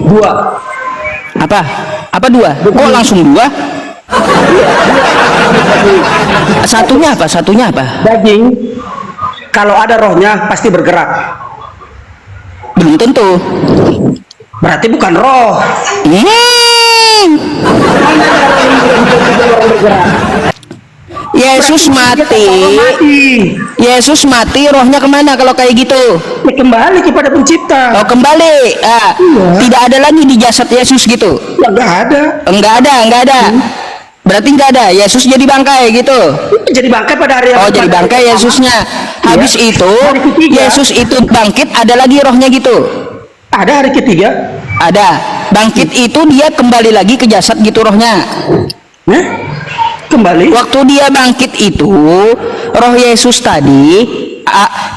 Dua. Apa? Apa dua? Kok langsung dua? Satunya apa? Satunya apa? Daging kalau ada rohnya pasti bergerak. Belum tentu. Berarti bukan roh. Yesus mati. Yesus mati, rohnya kemana kalau kayak gitu? Ya, kembali kepada pencipta. Oh, kembali. Iya. Tidak ada lagi di jasad Yesus gitu. Ya, nggak ada. Enggak ada. Berarti enggak ada. Yesus jadi bangkai gitu. Jadi bangkai pada hari yang Oh, jadi bangkai Yesusnya. Habis itu Yesus itu bangkit, ada lagi rohnya gitu. Ada hari ketiga. Ada. Bangkit itu dia kembali lagi ke jasad gitu rohnya. Nah, kembali. Waktu dia bangkit itu, roh Yesus tadi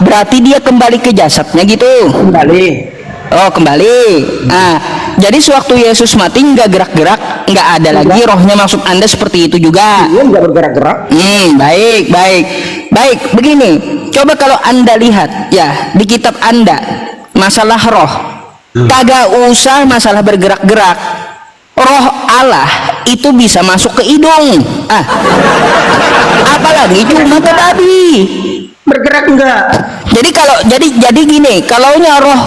berarti dia kembali ke jasadnya gitu. Kembali. Oh, kembali. Nah, jadi sewaktu Yesus mati nggak gerak-gerak, nggak ada lagi rohnya masuk Anda seperti itu juga. Dia nggak bergerak-gerak. Baik. Begini, coba kalau Anda lihat ya di kitab Anda masalah roh, kagak usah masalah bergerak-gerak. Roh Allah itu bisa masuk ke hidung. Apalagi cuma ke babi. Bergerak enggak? Jadi gini, kalaunya roh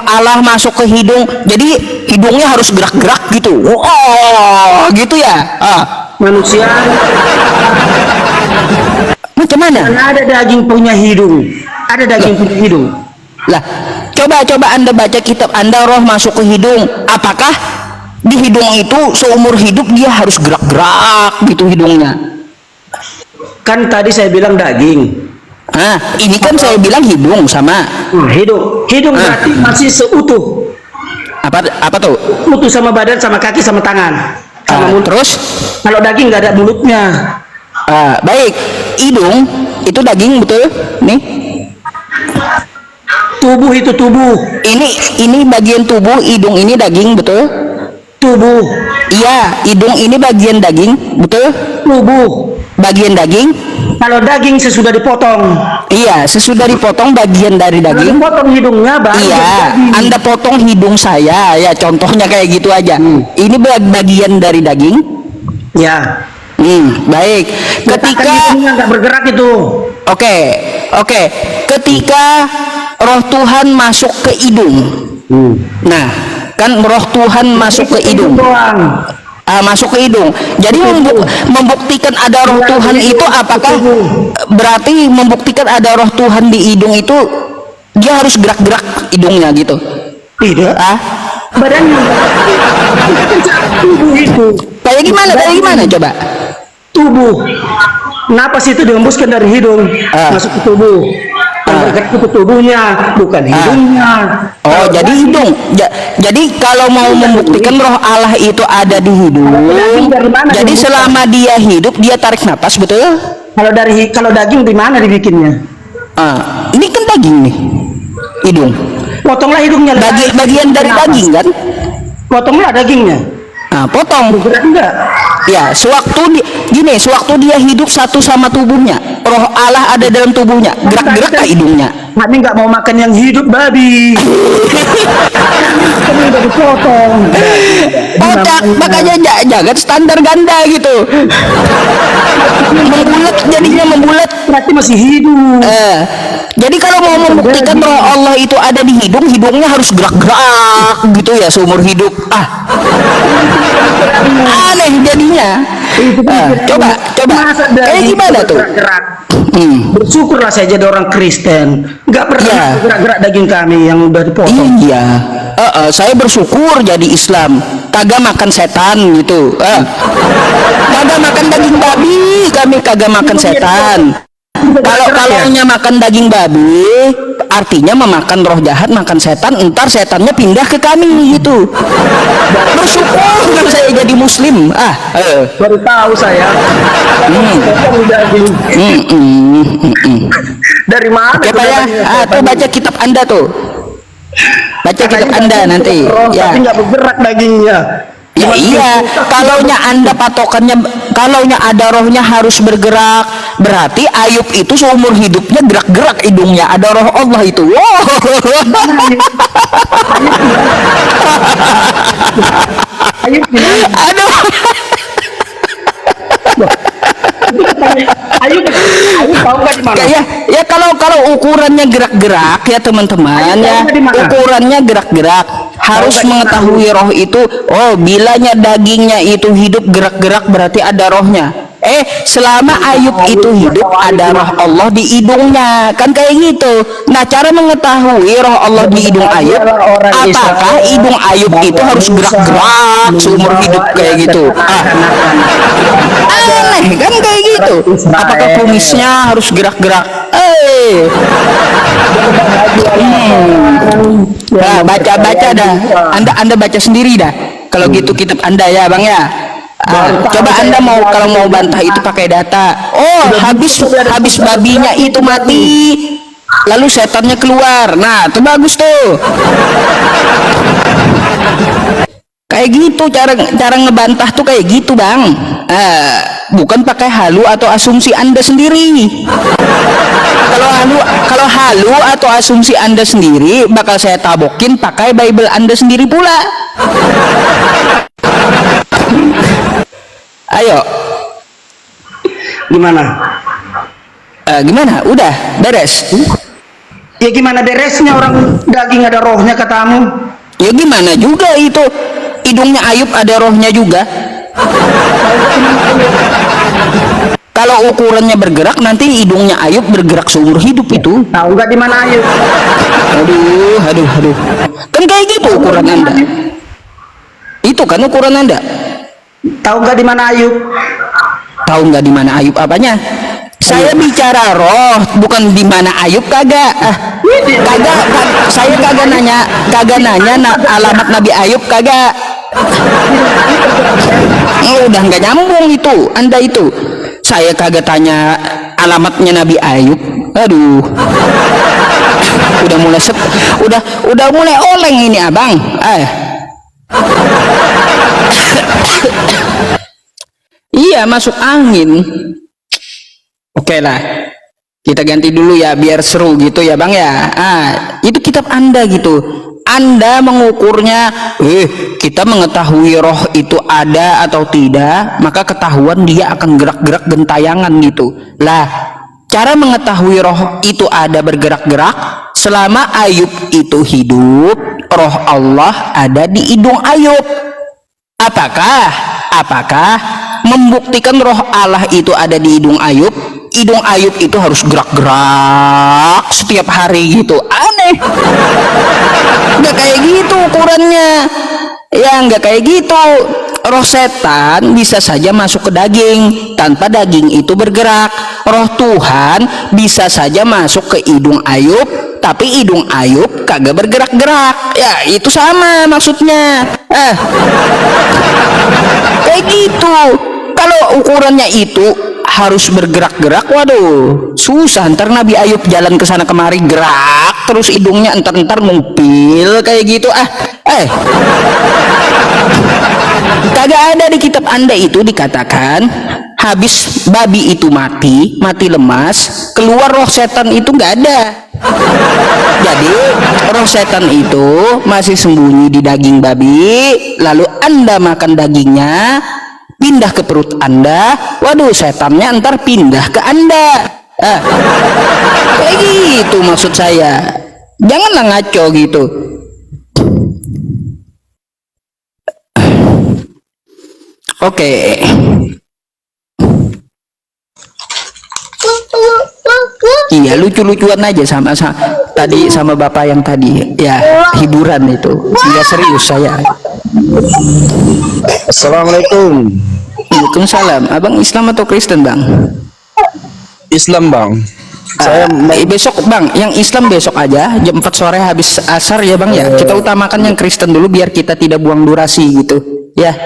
Allah masuk ke hidung, jadi hidungnya harus gerak-gerak gitu. Oh, gitu ya. Manusia Macam mana? karena ada daging punya hidung. Ada daging punya hidung. Lah, coba Anda baca kitab Anda, roh masuk ke hidung. Apakah di hidung itu seumur hidup dia harus gerak-gerak gitu hidungnya? Kan tadi saya bilang daging. Ini kan saya bilang hidung sama. Hidung berarti masih seutuh. Apa tuh? Utuh sama badan, sama kaki, sama tangan. Sama mulut. Terus? Kalau daging nggak ada mulutnya. Baik, hidung itu daging betul? Nih. Tubuh itu tubuh. Ini bagian tubuh, hidung ini daging betul? Tubuh. Iya, hidung ini bagian daging betul? Tubuh. Bagian daging? Kalau daging sesudah dipotong. Iya, sesudah dipotong bagian dari daging. Potong hidungnya baru. Iya, Anda potong hidung saya, ya contohnya kayak gitu aja. Ini bagian dari daging. Ya. Baik. Ketika nggak bergerak itu. Oke. Ketika roh Tuhan masuk ke hidung. Nah, kan roh Tuhan masuk ke hidung. Masuk ke hidung. Jadi membuktikan ada roh Tuhan itu apakah berarti membuktikan ada roh Tuhan di hidung itu dia harus gerak-gerak hidungnya gitu? Tidak. Badannya. Tubuh itu. Kayak gimana coba? Tubuh. Napas itu dihembuskan dari hidung masuk ke tubuh. Bergerak itu tubuhnya, bukan hidungnya. Oh, jadi hidung. Jadi kalau mau membuktikan roh Allah itu ada di hidung, jadi selama dia hidup dia tarik napas, betul? Kalau daging di mana dibikinnya? Ini kan daging nih, hidung. Potonglah hidungnya. Bagian dari daging kan? Potonglah dagingnya. Potong. Bergerak enggak? Ya, sewaktu dia hidup satu sama tubuhnya, roh Allah ada dalam tubuhnya, gerak-gerak ke hidungnya. Kami nggak mau makan yang hidup, babi. Kami udah dipotong. Makanya jangan standar ganda gitu. Membulat. Berarti masih hidup. Jadi kalau mau membuktikan roh Allah itu ada di hidung, hidungnya harus gerak-gerak gitu ya seumur hidup. Aneh jadinya. Coba. Kayak gimana tuh? Bersyukurlah saya jadi orang Kristen. Nggak pernah gerak-gerak daging kami yang udah dipotong. Iya. Saya bersyukur jadi Islam. Kagak makan setan gitu. Kagak makan daging babi, kami kagak makan setan. Kalaunya makan daging babi, artinya memakan roh jahat, makan setan, entar setannya pindah ke kami gitu. Bersyukur saya jadi Muslim. Baru tahu saya. Dari mana? Coba ya, tuh baca kitab Anda tuh. Baca kitab Anda nanti. Tapi nggak bergerak dagingnya. Ya iya, kalaunya Anda patokannya, kalaunya ada rohnya harus bergerak, berarti Ayub itu seumur hidupnya gerak-gerak hidungnya, ada roh Allah itu. Wow. Ayub di mana? Aduh. Ayub tahu nggak di mana? Ya kalau ukurannya gerak-gerak ya teman-teman Ayub ya, tahu nggak di mana? ukurannya gerak-gerak harus nggak di mana? mengetahui roh itu. Oh, bilanya dagingnya itu hidup gerak-gerak berarti ada rohnya. Selama Ayub itu hidup ada roh Allah di hidungnya, kan kayak gitu. Nah, cara mengetahui roh Allah di hidung Ayub, apakah hidung Ayub itu harus gerak-gerak seumur hidup kayak gitu? Aneh kan kayak gitu. Apakah kumisnya harus gerak-gerak? Nah, baca dah. Anda baca sendiri dah. Kalau gitu kitab Anda ya, Bang ya. Coba Anda kalau mau bantah itu pakai data. Oh, habis babinya itu mati, lalu setannya keluar. Nah, itu bagus tuh. Kayak gitu cara ngebantah tuh kayak gitu, Bang. Bukan pakai halu atau asumsi Anda sendiri. Kalau halu atau asumsi Anda sendiri, bakal saya tabokin pakai Bible Anda sendiri pula. Ayo. Gimana? Gimana? Udah beres? Ya gimana beresnya, orang daging ada rohnya katamu? Ya gimana juga itu, hidungnya Ayub ada rohnya juga. Kalau ukurannya bergerak, nanti hidungnya Ayub bergerak seumur hidup itu. Tahu nggak di mana Ayub? Aduh. Kan kayak gitu ukuran Anda. Itu kan ukuran Anda. Tahu nggak di mana Ayub? Tahu nggak di mana Ayub apanya? Saya bicara roh, bukan di mana Ayub kagak. Saya kagak nanya alamat Nabi Ayub kagak. Udah nggak nyambung itu, Anda itu. Saya kagak tanya alamatnya Nabi Ayub. Aduh. Udah mulai oleng ini, Abang. Iya, masuk angin. Oke lah, kita ganti dulu ya biar seru gitu ya, Bang ya. Itu kitab Anda gitu. Anda mengukurnya, kita mengetahui roh itu ada atau tidak, maka ketahuan dia akan gerak-gerak gentayangan gitu. Lah, cara mengetahui roh itu ada bergerak-gerak, selama Ayub itu hidup, roh Allah ada di hidung Ayub. Apakah membuktikan roh Allah itu ada di hidung Ayub? Hidung Ayub itu harus gerak-gerak setiap hari gitu. Aneh. Nggak kayak gitu ukurannya. Ya nggak kayak gitu. Roh setan bisa saja masuk ke daging tanpa daging itu bergerak. Roh Tuhan bisa saja masuk ke hidung Ayub, tapi hidung Ayub kagak bergerak-gerak. Ya itu sama maksudnya. Kayak gitu. Kalau ukurannya itu harus bergerak-gerak, waduh susah. Ntar Nabi Ayub jalan ke sana kemari gerak terus hidungnya entar ngumpil kayak gitu. Kagak ada di kitab Anda itu dikatakan habis babi itu mati lemas keluar roh setan, itu nggak ada. Jadi roh setan itu masih sembunyi di daging babi, lalu Anda makan dagingnya, pindah ke perut Anda, waduh setannya ntar pindah ke Anda. Kayak gitu maksud saya. Janganlah ngaco gitu. Oke. Iya, lucu-lucuan aja sama tadi sama bapak yang tadi ya, hiburan itu. Nggak serius saya. Assalamualaikum. Waalaikumsalam. Abang Islam atau Kristen, Bang? Islam, Bang. Saya besok, Bang, yang Islam besok aja jam 4 sore habis asar ya, Bang ya. Kita utamakan yang Kristen dulu biar kita tidak buang durasi gitu. Ya.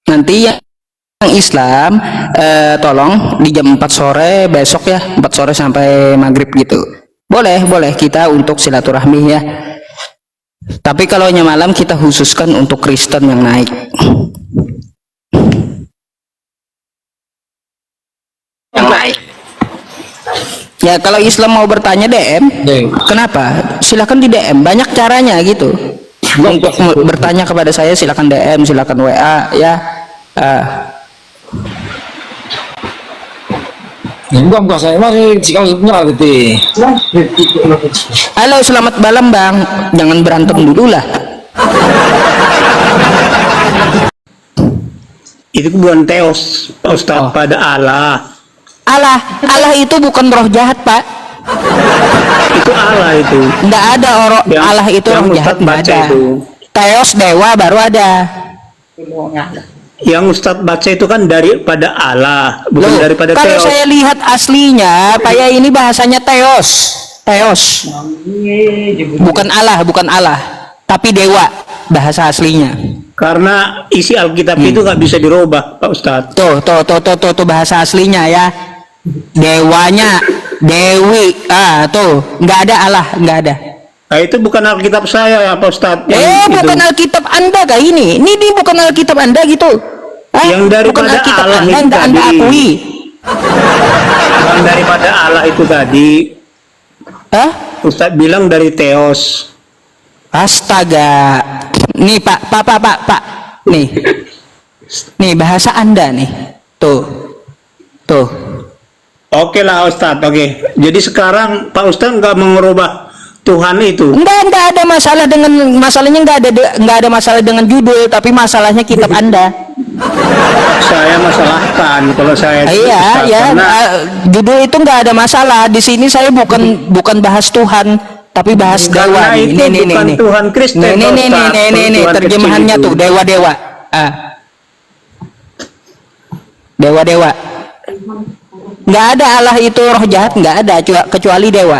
Nanti yang Islam tolong di jam 4 sore besok ya, 4 sore sampai maghrib gitu. Boleh kita untuk silaturahmi ya. Tapi kalau malam kita khususkan untuk Kristen yang naik. Ya kalau Islam mau bertanya DM, kenapa? Silahkan di DM, banyak caranya gitu. Untuk bertanya kepada saya silakan DM, silakan WA ya. Enggak saya masih cikal sebenarnya gitu. Halo, selamat malam Bang. Jangan berantem dulu lah. Itu bukan teos, Pak Ustadz, pada Allah. Allah itu bukan roh jahat, Pak. Itu Allah itu. Nggak ada Allah itu roh jahat, nggak ada. Teos dewa baru ada. Yang Ustadz baca itu kan daripada Allah, bukan Loh, daripada kalau teos. saya lihat aslinya, Pak ya, ini bahasanya teos. Teos. Bukan Allah, tapi dewa bahasa aslinya. Karena isi Alkitab itu nggak bisa dirubah, Pak Ustadz. Tuh bahasa aslinya ya. Dewanya, Dewi, tuh nggak ada Allah, nggak ada. Nah, itu bukan Alkitab saya ya, Pak Ustadz. Bukan Alkitab Anda kah ini? Ini bukan Alkitab Anda gitu. Yang daripada bukan Alkitab Allah Anda, itu Anda tadi. akui. Yang daripada Allah itu tadi. Ustadz bilang dari teos. Astaga. Nih Pak. Nih bahasa Anda nih. Tuh. Oke lah Ustadz, oke. Jadi sekarang Pak Ustadz nggak mengubah Tuhan itu. Enggak ada masalah dengan masalahnya, nggak ada masalah dengan judul, tapi masalahnya kitab Anda. Saya masalahkan kalau saya. Iya, Ustadz, ya. karena Judul itu nggak ada masalah. Di sini saya bukan bahas Tuhan, tapi bahas dewa. karena itu bukan Tuhan Kristen. Nih, terjemahannya tuh dewa-dewa. Dewa-dewa. Nggak ada Allah itu roh jahat, nggak ada, kecuali dewa.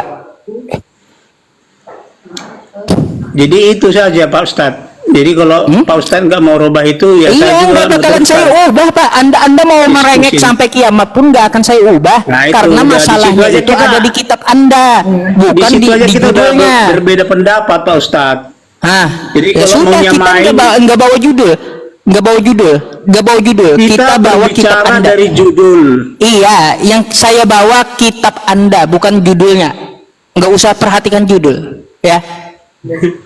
Jadi itu saja Pak Ustadz. Jadi kalau Pak Ustadz nggak mau rubah itu ya saya Iya, juga nggak bakalan meneruskan. saya ubah Pak. Anda mau merengek sampai kiamat pun nggak akan saya ubah. Nah, itu karena udah, masalahnya di situ aja itu kita- ada di kitab Anda, bukan situ di aja kita udah judulnya. berbeda pendapat Pak Ustadz. Ya Jadi kalau sudah, mau kita nyamain, nggak bawa judul, nggak bawa judul. Kita bawa kitab berbicara Anda. dari judul. Iya, yang saya bawa kitab Anda, bukan judulnya. Nggak usah perhatikan judul, ya.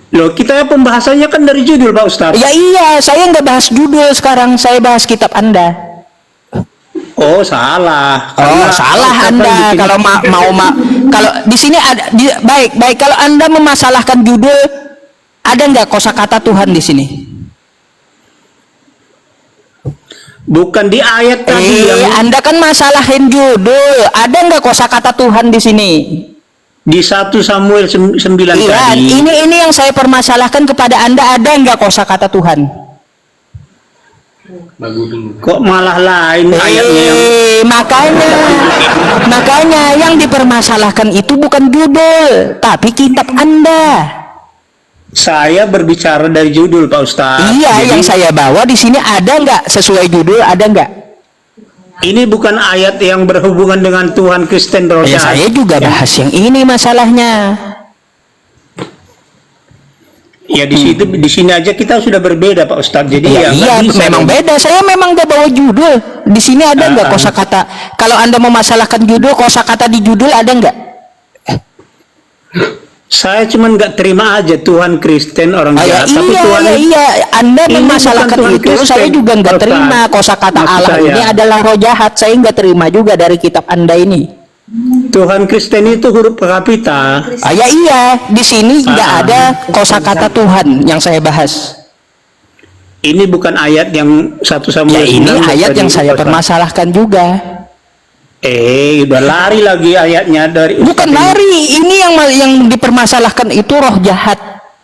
Loh, kita pembahasannya kan dari judul Pak Ustadz. Ya iya, saya nggak bahas judul sekarang, saya bahas kitab Anda. Oh salah. Salah Ustadz Anda kan bikin- kalau kalau di sini ada baik kalau Anda memasalahkan judul, ada nggak kosakata Tuhan di sini? Bukan di ayat tadi Anda kan masalahin judul, ada nggak kosakata Tuhan di sini? di 1 Samuel 9 Iya, tadi. ini yang saya permasalahkan kepada Anda, ada nggak kosakata Tuhan? Kok malah lain ayatnya yang makanya yang dipermasalahkan itu bukan judul, tapi kitab Anda. saya berbicara dari judul Pak Ustadz. Iya, Jadi, yang saya bawa di sini ada nggak sesuai judul, ada nggak? ini bukan ayat yang berhubungan dengan Tuhan Kristen roh Ya jahat. saya juga bahas yang ini masalahnya. Ya di sini aja kita sudah berbeda Pak Ustadz. Jadi Ya, ya nggak iya, bisa memang dong. beda. Saya memang nggak bawa judul. Di sini ada nggak kosakata? Kalau Anda memasalahkan judul, kosakata di judul ada nggak? Saya cuman nggak terima aja Tuhan Kristen orang Ya, jahat. Tapi Tuhan iya. Anda Ini memasalahkan bukan Tuhan itu, Kristen, saya juga nggak Ustaz. terima. Kosakata Maksud Allah saya, ini adalah roh jahat. Saya nggak terima juga dari kitab Anda ini. Tuhan Kristen itu huruf kapita. Ya iya, di sini nggak ada kosakata Tuhan yang saya bahas. Ini bukan ayat yang 1 Ya Samuel ini 9 ayat tadi, yang saya Ustaz. permasalahkan juga. Udah lari lagi ayatnya dari Bukan Ustaz ini. lari, ini yang dipermasalahkan itu roh jahat.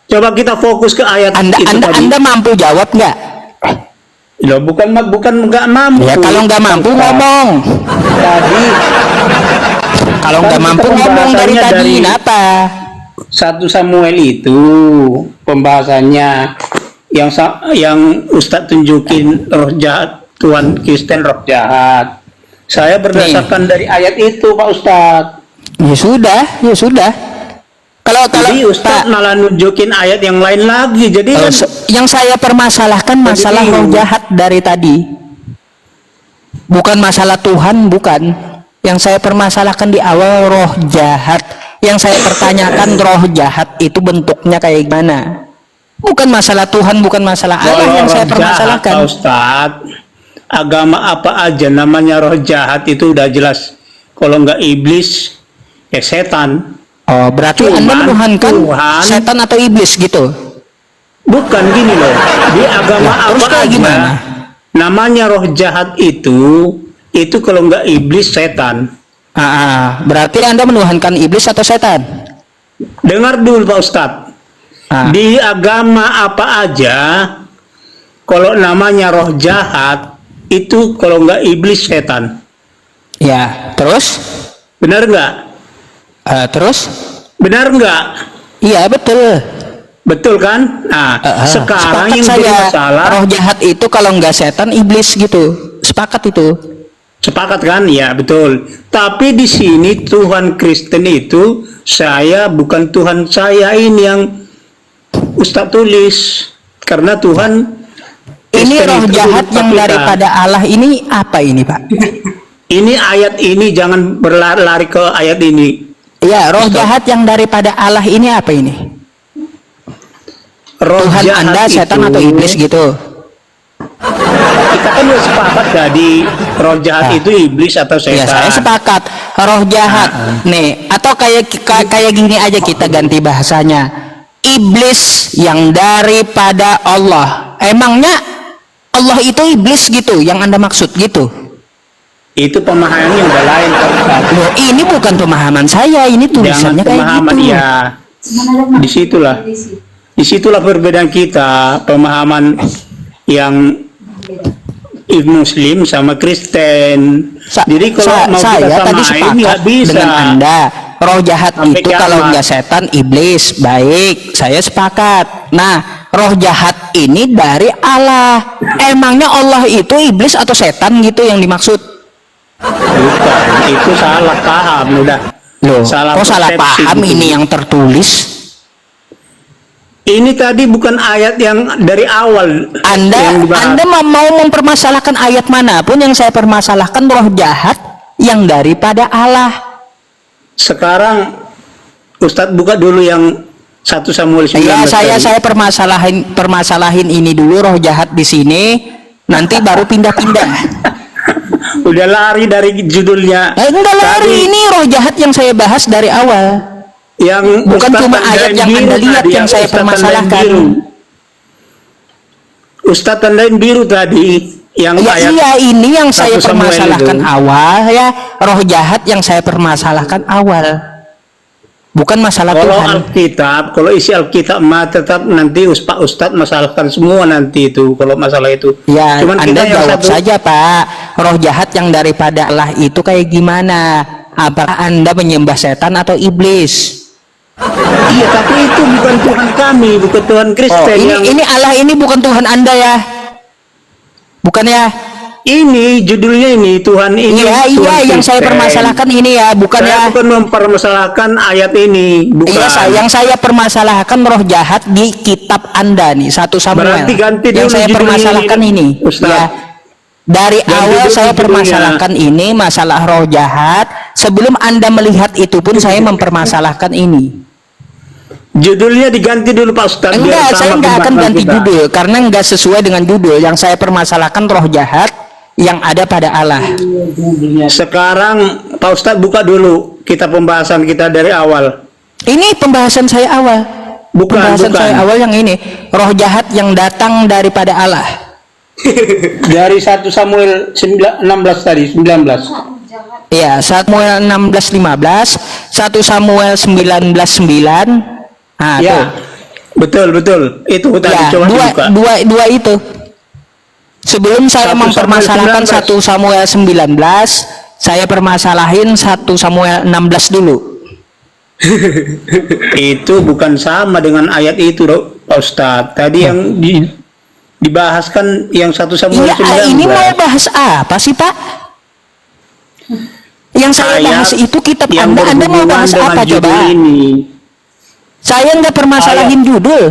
Coba kita fokus ke ayat itu tadi. Anda mampu jawab nggak? Loh, bukan nggak mampu. Ya kalau nggak mampu Ustaz. ngomong. Tadi Kalau Kan nggak kita mampu ngomong dari pembahasannya tadi, dari- kenapa? 1 Samuel itu pembahasannya yang Ustadz tunjukin roh jahat, Tuhan Kristen roh jahat. Saya berdasarkan dari ayat itu Pak Ustadz. Ya sudah. Kalau Jadi Ustadz malah nunjukin ayat yang lain lagi. Jadi kan yang saya permasalahkan masalah Jadi- roh jahat dari tadi, bukan masalah Tuhan, bukan. Yang saya permasalahkan di awal roh jahat. Yang saya pertanyakan roh jahat itu bentuknya kayak gimana? Bukan masalah Tuhan, bukan masalah Allah Kalau yang roh saya jahat, permasalahkan. Pak Ustadz, agama apa aja namanya roh jahat itu udah jelas. Kalau nggak iblis, ya setan. Oh, berarti Cuman Anda menuhankan Tuhan- setan atau iblis gitu. Bukan gini loh, di agama Lah, terus apa kayak aja, gimana? namanya roh jahat itu kalau nggak iblis setan. Berarti Anda menuhankan iblis atau setan? Dengar dulu Pak Ustadz, di agama apa aja, kalau namanya roh jahat, itu kalau nggak iblis setan. Ya, terus? Benar nggak? Terus? Benar nggak? Iya, betul. Betul kan? Nah, sekarang Sepakat yang jadi saya, masalah, roh jahat itu kalau nggak setan, iblis gitu. Sepakat itu. sepakat kan? Ya betul. Tapi di sini Tuhan Kristen itu, saya bukan Tuhan saya ini yang Ustadz tulis, karena Tuhan Ini Kristen roh itu jahat yang kita. daripada Allah ini apa ini, Pak? Ini ayat ini, jangan berlari ke ayat ini. Ya, roh Ustaz. jahat yang daripada Allah ini apa ini? Roh Tuhan jahat Anda setan itu, atau iblis gitu? kita kan udah sepakat tadi, roh jahat itu iblis atau setan. Ya, saya sepakat. Roh jahat. Nih, atau kayak gini aja kita ganti bahasanya. Iblis yang daripada Allah. Emangnya Allah itu iblis gitu yang Anda maksud gitu? Itu pemahaman yang udah lain Pak Ustadz. Loh, ini bukan pemahaman saya, ini Jangan tulisannya kayak pemahaman gitu. ya. Disitulah perbedaan kita, pemahaman yang Muslim sama Kristen. Jadi kalau mau saya kita tadi samain nggak sepakat bisa. dengan Anda. Roh jahat Sampai itu kalau kiamat. nggak setan iblis, baik, saya sepakat. Nah, roh jahat ini dari Allah. Emangnya Allah itu iblis atau setan gitu yang dimaksud? Bukan, itu salah paham udah. Loh, Salah kok salah persepsi paham gitu. ini yang tertulis? Ini tadi bukan ayat yang dari awal yang dibahas. Anda mau mempermasalahkan ayat manapun, yang saya permasalahkan roh jahat yang daripada Allah. Sekarang Ustadz buka dulu yang 1 Samuel 19 Ya, tadi. saya permasalahin ini dulu, roh jahat di sini, nanti baru pindah-pindah. Udah lari dari judulnya. Enggak lari, Tadi ini roh jahat yang saya bahas dari awal. yang Bukan Ustadz cuma tandain ayat yang biru Anda lihat tadi, yang saya Ustadz tandain permasalahkan. biru. Ustadz tandain biru tadi yang Ya ayat iya, ini yang 1 saya Samuel permasalahkan itu. awal ya, roh jahat yang saya permasalahkan awal. Bukan masalah Kalau Tuhan. Alkitab, kalau isi Alkitab mah tetap nanti Pak Ustadz masalahkan semua nanti itu kalau masalah itu. Ya, Cuman Anda kita yang jawab satu, saja, Pak. Roh jahat yang daripada Allah itu kayak gimana? Apakah Anda menyembah setan atau iblis? iya, tapi itu bukan Tuhan kami, bukan Tuhan Oh, Kristen yang ini Allah ini bukan Tuhan Anda ya? Bukan ya? ini judulnya ini Tuhan ini. Iya, Tuhan yang saya Kristen. permasalahkan ini ya, bukan Saya ya? bukan mempermasalahkan ayat ini, bukan. Iya, yang saya permasalahkan roh jahat di kitab Anda nih, 1 Samuel. Berarti ganti Yang dulu saya judulnya permasalahkan ini. Ustaz. Ya. Dari Ganti awal dulu saya judulnya. permasalahkan ini masalah roh jahat. Sebelum Anda melihat itu pun saya mempermasalahkan ini. Judulnya diganti dulu Pak Ustadz. biar Enggak, sama saya enggak akan pembahasan ganti kita. judul karena enggak sesuai dengan judul. Yang saya permasalahkan roh jahat yang ada pada Allah. Sekarang Pak Ustadz buka dulu kita pembahasan kita dari awal. Ini pembahasan saya awal. Bukan, Pembahasan bukan. saya awal yang ini, roh jahat yang datang daripada Allah. Dari 1 Samuel 16 tadi, 19. Ya, Samuel 16:15, 1 Samuel 19:9. Nah, tuh. Ya, betul. Itu tadi Ya, coba dibuka. dua itu. Sebelum 1 saya Samuel mempermasalahkan 19. 1 Samuel 19, saya permasalahin 1 Samuel 16 dulu. Itu bukan sama dengan ayat itu, Pak Ustadz. Tadi yang dibahaskan yang 1 Samuel Iya, 19. ini mau bahas apa sih, Pak? Yang saya Ayat bahas itu kitab yang Anda mau berhubungan bahas dengan apa judul coba? ini. Saya nggak permasalahin judul,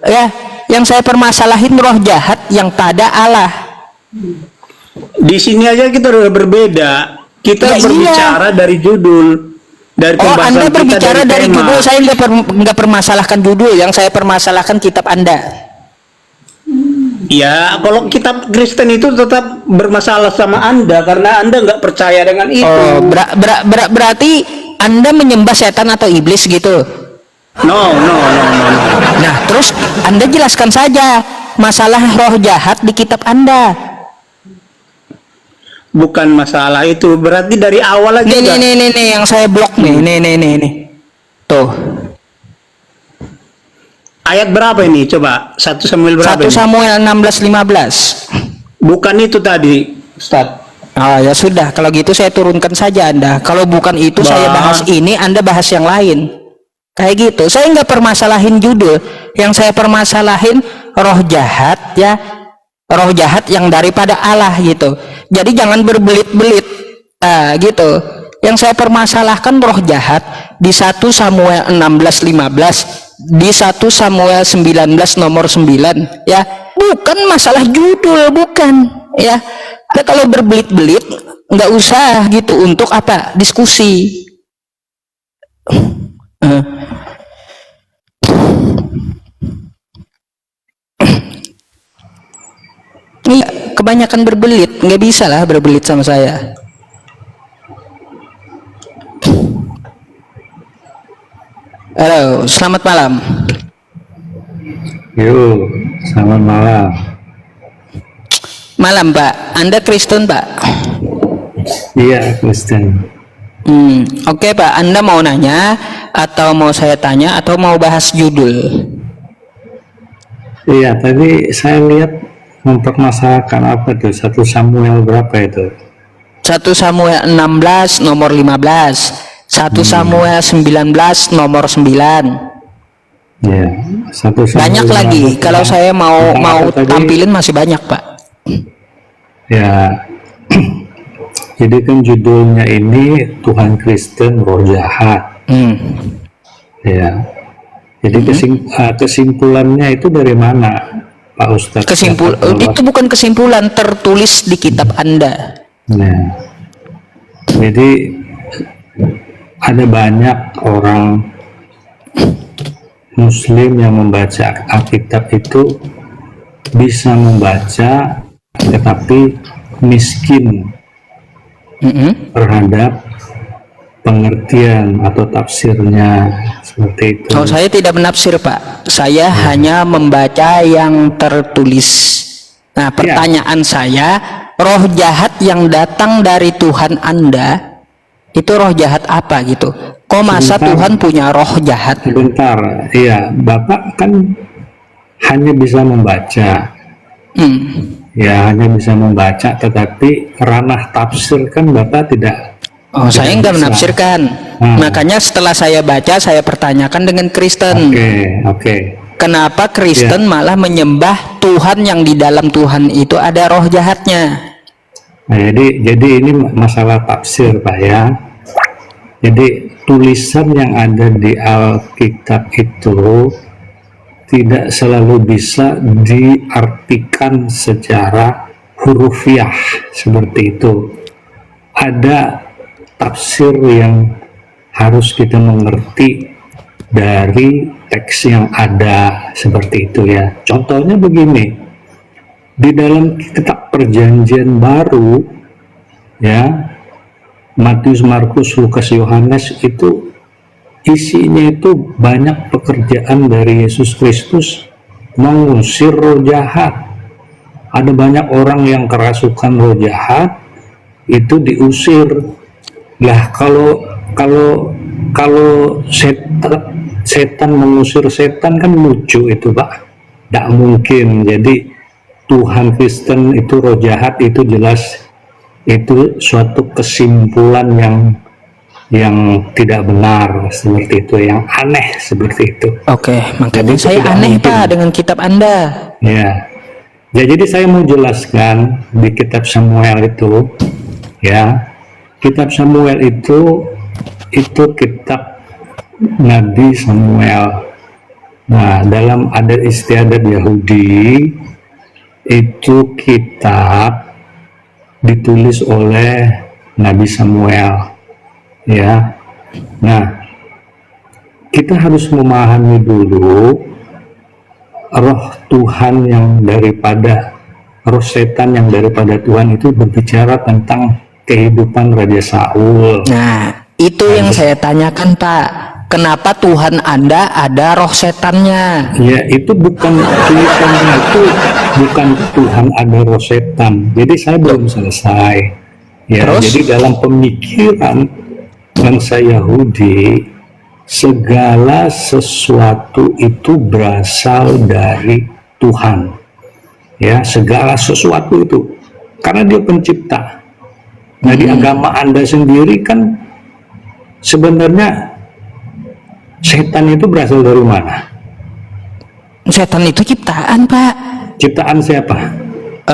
ya. Yang saya permasalahin roh jahat yang pada Allah. Di sini aja kita udah berbeda. Kita Ya, berbicara dari judul. Dari Oh, pembahasan Anda kita berbicara dari tema. judul. Saya nggak permasalahkan judul, yang saya permasalahkan kitab Anda. Ya, kalau kitab Kristen itu tetap bermasalah sama Anda karena Anda nggak percaya dengan itu. Oh, berarti Anda menyembah setan atau iblis gitu. No, no, no, no, no. Nah, terus Anda jelaskan saja masalah roh jahat di kitab Anda. Bukan masalah itu. Berarti dari awal aja. Nih, yang saya blok nih. Nih. Tuh. Ayat berapa ini? Coba. 1 Samuel berapa 1 ini? Samuel 16:15. Bukan itu tadi, Ustaz. Ah, ya sudah, kalau gitu saya turunkan saja Anda. Kalau bukan itu saya bahas ini, Anda bahas yang lain. Kayak gitu. Saya nggak permasalahin judul. Yang saya permasalahin roh jahat, ya. Roh jahat yang daripada Allah gitu. Jadi jangan berbelit-belit. Gitu. Yang saya permasalahkan roh jahat di 1 Samuel 16:15, di 1 Samuel 19 nomor 9, ya. Bukan masalah judul, bukan, ya. Nah, kalau berbelit-belit nggak usah gitu, untuk apa? Diskusi. Iya, kebanyakan berbelit, nggak bisa lah berbelit sama saya. Halo, selamat malam. Yo, selamat malam. Malam, Pak. Anda Kristen, Pak? Iya, Kristen. Oke, Pak. Anda mau nanya atau mau saya tanya atau mau bahas judul? Iya, tadi saya lihat mempermasalahkan apa tuh? 1 Samuel berapa itu? 1 Samuel 16 nomor 15, 1 Samuel 19 nomor 9. Iya, 1 Samuel. Banyak lagi. 15. Kalau saya mau Apa tadi? tampilin masih banyak, Pak. Ya. Jadi kan judulnya ini Tuhan Kristen Roh Jahat. Ya. Jadi kesimpulannya itu dari mana, Pak Ustadz? Itu bukan kesimpulan, tertulis di kitab Anda. Nah, jadi ada banyak orang Muslim yang membaca Alkitab itu bisa membaca, tetapi miskin terhadap pengertian atau tafsirnya, seperti itu. Oh, saya tidak menafsir, Pak. Saya hanya membaca yang tertulis. Nah, pertanyaan saya, roh jahat yang datang dari Tuhan Anda, itu roh jahat apa gitu? Kok masa Tuhan punya roh jahat? Sebentar, iya, Bapak kan hanya bisa membaca. Ya, hanya bisa membaca, tetapi ranah tafsir kan Bapak tidak. Oh, saya nggak menafsirkan. Makanya setelah saya baca, saya pertanyakan dengan Kristen. Oke. Kenapa Kristen malah menyembah Tuhan yang di dalam Tuhan itu ada roh jahatnya? Nah, jadi ini masalah tafsir, Pak, ya. Jadi tulisan yang ada di Alkitab itu tidak selalu bisa diartikan secara hurufiah seperti itu. Ada tafsir yang harus kita mengerti dari teks yang ada, seperti itu ya. Contohnya begini, di dalam kitab Perjanjian Baru ya, Matius, Markus, Lukas, Yohanes, itu isinya itu banyak pekerjaan dari Yesus Kristus mengusir roh jahat. Ada banyak orang yang kerasukan roh jahat, itu diusir. Lah kalau setan mengusir setan kan lucu itu, Pak. Tidak mungkin. Jadi Tuhan Kristen itu roh jahat, itu jelas itu suatu kesimpulan yang tidak benar, seperti itu, yang aneh seperti itu. Oke, makanya saya aneh, Pak, dengan kitab Anda. Ya, jadi saya mau jelaskan di kitab Samuel itu, ya, kitab Samuel itu kitab Nabi Samuel. Nah, dalam adat istiadat Yahudi itu kitab ditulis oleh Nabi Samuel, ya. Nah, kita harus memahami dulu roh Tuhan yang daripada roh setan yang daripada Tuhan itu berbicara tentang kehidupan Raja Saul. Nah, itu yang saya tanyakan, Pak. Kenapa Tuhan Anda ada roh setannya? Ya, itu bukan tulisannya, itu bukan Tuhan ada roh setan. Jadi saya belum selesai. Ya, Terus? jadi dalam pemikiran bangsa Yahudi, segala sesuatu itu berasal dari Tuhan. Ya, segala sesuatu itu karena Dia pencipta. Nah, di agama Anda sendiri kan sebenarnya setan itu berasal dari mana? Setan itu ciptaan, Pak. Ciptaan siapa?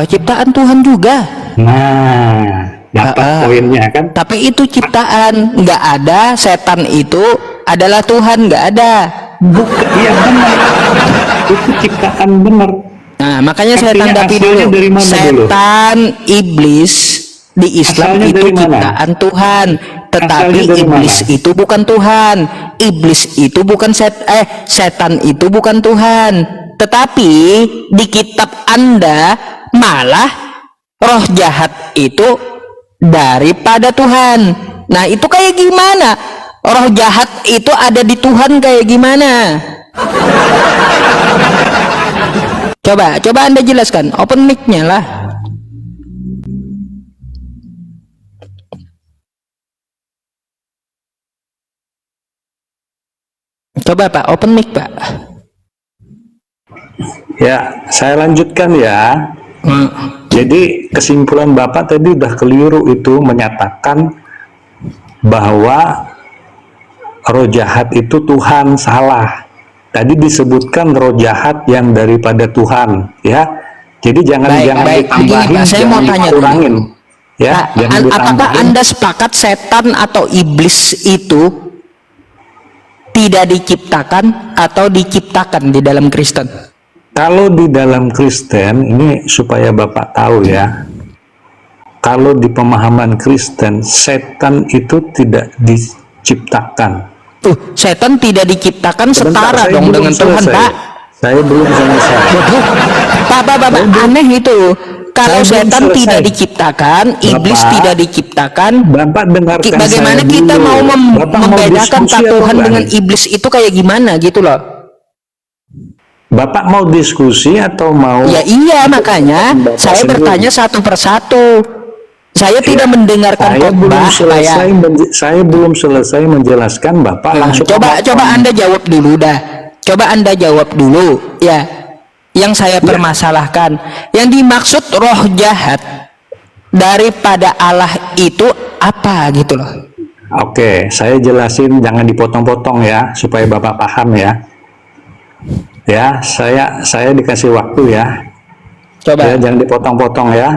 Ciptaan Tuhan juga. Nah, dapat poinnya kan? Tapi itu ciptaan, nggak ada setan itu adalah Tuhan, nggak ada. Bukan, iya benar. Itu ciptaan benar. Nah, makanya saya Artinya tanggapi asalnya dulu. dari mana dulu? Setan, iblis di Islam Asalnya itu dari mana? ciptaan Tuhan, tetapi Asalnya dari iblis mana? itu bukan Tuhan. Iblis itu bukan setan itu bukan Tuhan. Tetapi di kitab Anda malah roh jahat itu daripada Tuhan. Nah, itu kayak gimana? Roh jahat itu ada di Tuhan kayak gimana? Coba Anda jelaskan. Open mic-nya lah. Coba Pak, open mic Pak. Ya, saya lanjutkan ya. Jadi kesimpulan Bapak tadi udah keliru, itu menyatakan bahwa roh jahat itu Tuhan, salah. Tadi disebutkan roh jahat yang daripada Tuhan, ya. Jadi jangan Baik. Begini, ditambahin, Pak, saya mau jangan tanya dikurangin. Ya, Pak, jangan apakah ditambahin. Anda sepakat setan atau iblis itu tidak diciptakan atau diciptakan di dalam Kristen? Kalau di dalam Kristen, ini supaya Bapak tahu ya, kalau di pemahaman Kristen, setan itu tidak diciptakan. Setan tidak diciptakan Sebentar, setara saya dong belum dengan Tuhan, selesai. Pak. Saya belum selesai. Waduh, Bapak, aneh itu. Kalau Saya belum setan selesai. tidak diciptakan, iblis Bapak, tidak diciptakan, Bapak dengarkan bagaimana saya kita dulu. mau Bapak mau membedakan diskusi Pak atau Tuhan enggak dengan nih? iblis itu kayak gimana gitu loh? Bapak mau diskusi atau mau? Ya iya, makanya Bapak saya sendiri. bertanya satu persatu. Saya tidak mendengarkan khotbah, Saya belum selesai menjelaskan, Bapak langsung coba Anda jawab dulu dah. Coba Anda jawab dulu ya. Yang saya permasalahkan, yang dimaksud roh jahat daripada Allah itu apa gitu loh. Oke, saya jelasin, jangan dipotong-potong ya, supaya Bapak paham ya. Ya, saya dikasih waktu ya. Coba. Ya, jangan dipotong-potong ya.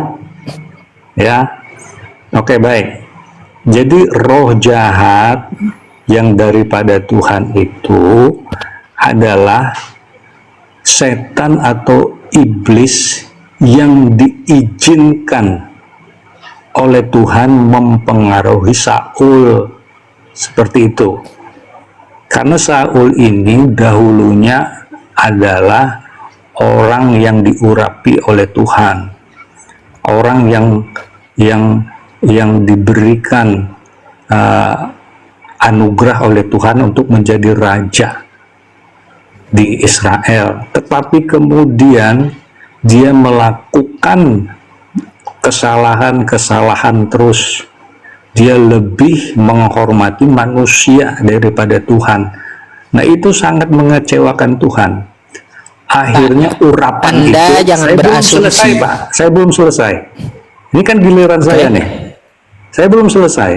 Ya. Oke, baik. Jadi roh jahat yang daripada Tuhan itu adalah setan atau iblis yang diizinkan oleh Tuhan mempengaruhi Saul, seperti itu. Karena Saul ini dahulunya adalah orang yang diurapi oleh Tuhan, orang yang diberikan anugerah oleh Tuhan untuk menjadi raja di Israel. Tetapi kemudian dia melakukan kesalahan terus. Dia lebih menghormati manusia daripada Tuhan. Nah, itu sangat mengecewakan Tuhan. Akhirnya urapan Anda itu, jangan saya belum berasumsi. selesai, Pak. Saya belum selesai. Ini kan giliran saya nih. Saya belum selesai.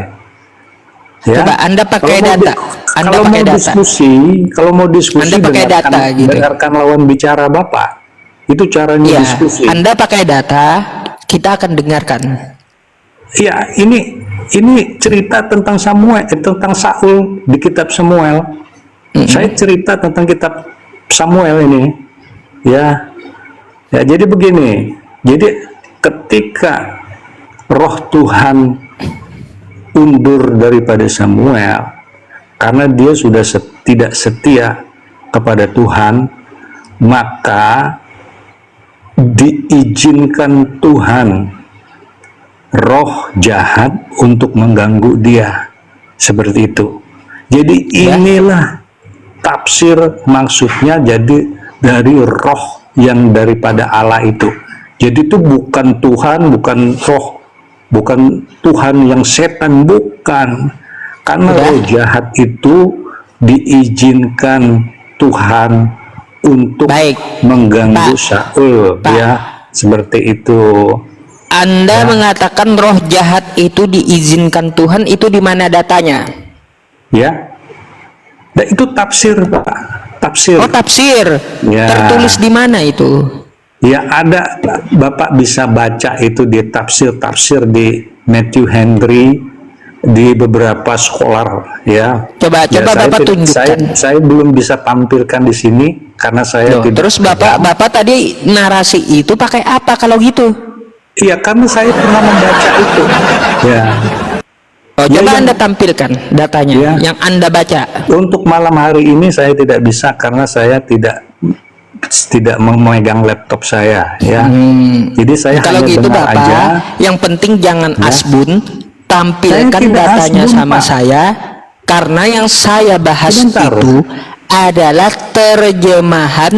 Ya. Coba Anda pakai Kalau mau data. Anda kalau pakai mau data. kalau mau diskusi Anda pakai data gitu. dengarkan lawan bicara Bapak. Itu caranya Ya, diskusi. Anda pakai data, kita akan dengarkan. Ya, ini cerita tentang tentang Saul di kitab Samuel. Saya cerita tentang kitab Samuel ini. Ya, jadi begini. Jadi ketika Roh Tuhan undur daripada Samuel, karena dia sudah tidak setia kepada Tuhan, maka diizinkan Tuhan roh jahat untuk mengganggu dia, seperti itu. Jadi inilah tafsir maksudnya, jadi dari roh yang daripada Allah itu. Jadi itu bukan Tuhan, bukan roh, bukan Tuhan yang setan, bukan. Karena roh jahat itu diizinkan Tuhan untuk mengganggu Saul, ya, seperti itu. Anda mengatakan roh jahat itu diizinkan Tuhan, itu di mana datanya? Ya, nah, itu tafsir, Pak. Tafsir. Oh, tafsir. Ya. Tertulis di mana itu? Ya, ada, Bapak bisa baca itu di tafsir di Matthew Henry, di beberapa scholar, ya. Coba Bapak tunjukkan. Saya belum bisa tampilkan di sini karena saya tidak. Terus Bapak tadi narasi itu pakai apa kalau gitu? Iya, karena saya pernah membaca itu. Ya. Coba Anda tampilkan datanya yang Anda baca. Untuk malam hari ini saya tidak bisa karena saya tidak memegang laptop saya, ya. Jadi saya kalau hanya gitu dengar Bapak, aja. yang penting jangan asbun, tampilkan datanya asbun, sama Pak. saya, karena yang saya bahas itu adalah terjemahan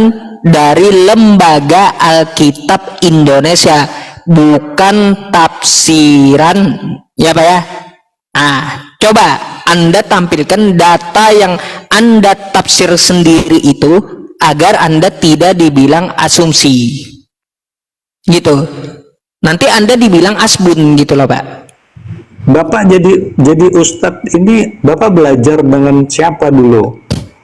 dari Lembaga Alkitab Indonesia, bukan tafsiran, ya Pak ya. Nah, coba Anda tampilkan data yang Anda tafsir sendiri itu, agar Anda tidak dibilang asumsi gitu. Nanti Anda dibilang asbun gitu loh, Pak. Bapak jadi ustadz ini, Bapak belajar dengan siapa dulu?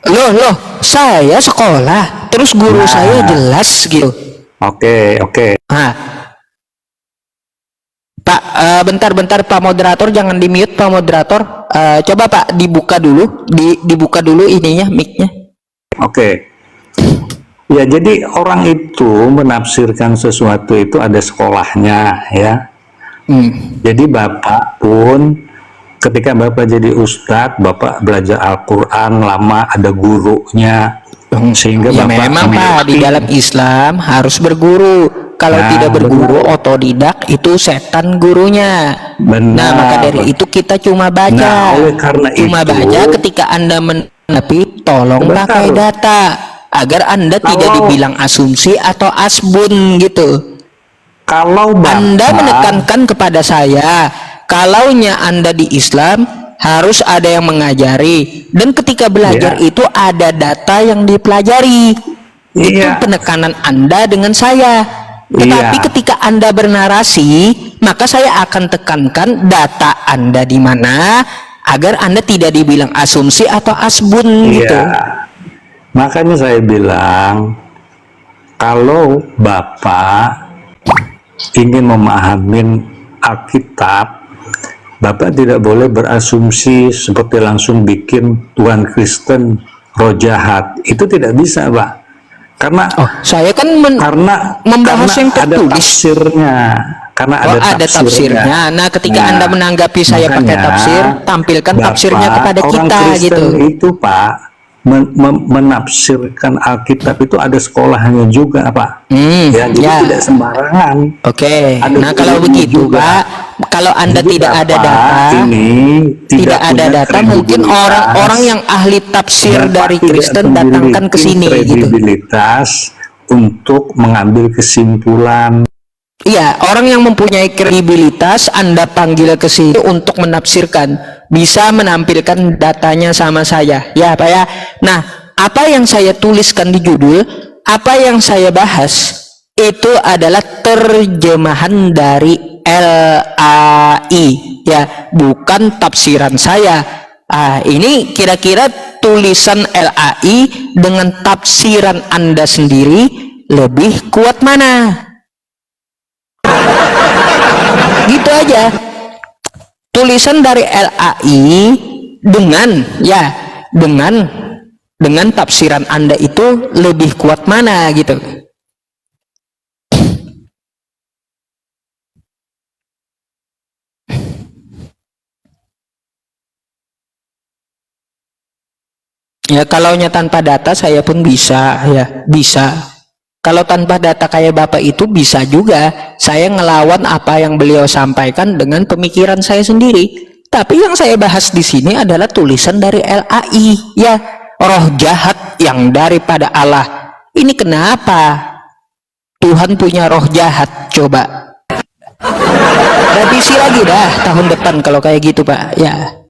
Loh, saya sekolah, terus guru saya jelas gitu. Oke. Nah, Pak, bentar Pak moderator, jangan di mute Pak moderator. Coba Pak dibuka dulu, dibuka dulu ininya, mic-nya. Oke. Ya, jadi orang itu menafsirkan sesuatu itu ada sekolahnya, ya. Jadi Bapak pun ketika Bapak jadi ustadz, Bapak belajar Al-Quran lama, ada gurunya, sehingga Ya Bapak memang Pak, di dalam Islam harus berguru. Kalau tidak berguru, otodidak, itu setan gurunya. Nah, maka dari itu kita cuma baca. Nah, oleh karena baca. Ketika Anda menepi, tolong pakai data agar Anda tidak dibilang asumsi atau asbun gitu. Kalau Bapak, Anda menekankan kepada saya, kalaunya Anda di Islam harus ada yang mengajari, dan ketika belajar itu ada data yang dipelajari. Itu penekanan Anda dengan saya. Tetapi ketika Anda bernarasi, maka saya akan tekankan data Anda di mana agar Anda tidak dibilang asumsi atau asbun gitu. Makanya saya bilang, kalau Bapak ingin memahami Alkitab, Bapak tidak boleh berasumsi seperti langsung bikin Tuhan Kristen roh jahat. Itu tidak bisa, Pak. Karena saya kan membahas yang tertulis. Ada tafsirnya. Karena ada tafsirnya. Nah, ketika Anda menanggapi saya pakai tafsir, tampilkan tafsirnya kepada kita gitu. Itu Pak, menafsirkan Alkitab itu ada sekolahnya juga, Pak. Jadi tidak sembarangan. Oke. Nah, kalau begitu juga, Pak, kalau Anda tidak ada data, tidak ada data, mungkin orang-orang yang ahli tafsir dari Kristen datangkan ke sini gitu. Kredibilitas untuk mengambil kesimpulan. Iya, orang yang mempunyai kredibilitas Anda panggil ke sini untuk menafsirkan, bisa menampilkan datanya sama saya, ya Pak ya. Nah, apa yang saya tuliskan di judul, apa yang saya bahas, itu adalah terjemahan dari LAI, ya, bukan tafsiran saya. Ini kira-kira tulisan LAI dengan tafsiran Anda sendiri lebih kuat mana? Gitu aja. Tulisan dari LAI dengan tafsiran Anda itu lebih kuat mana gitu. Ya kalaunya tanpa data saya pun bisa, ya bisa. Kalau tanpa data kayak Bapak itu bisa juga. Saya ngelawan apa yang beliau sampaikan dengan pemikiran saya sendiri. Tapi yang saya bahas di sini adalah tulisan dari LAI, ya, roh jahat yang daripada Allah. Ini kenapa Tuhan punya roh jahat? Coba revisi lagi dah tahun depan kalau kayak gitu, Pak. Ya.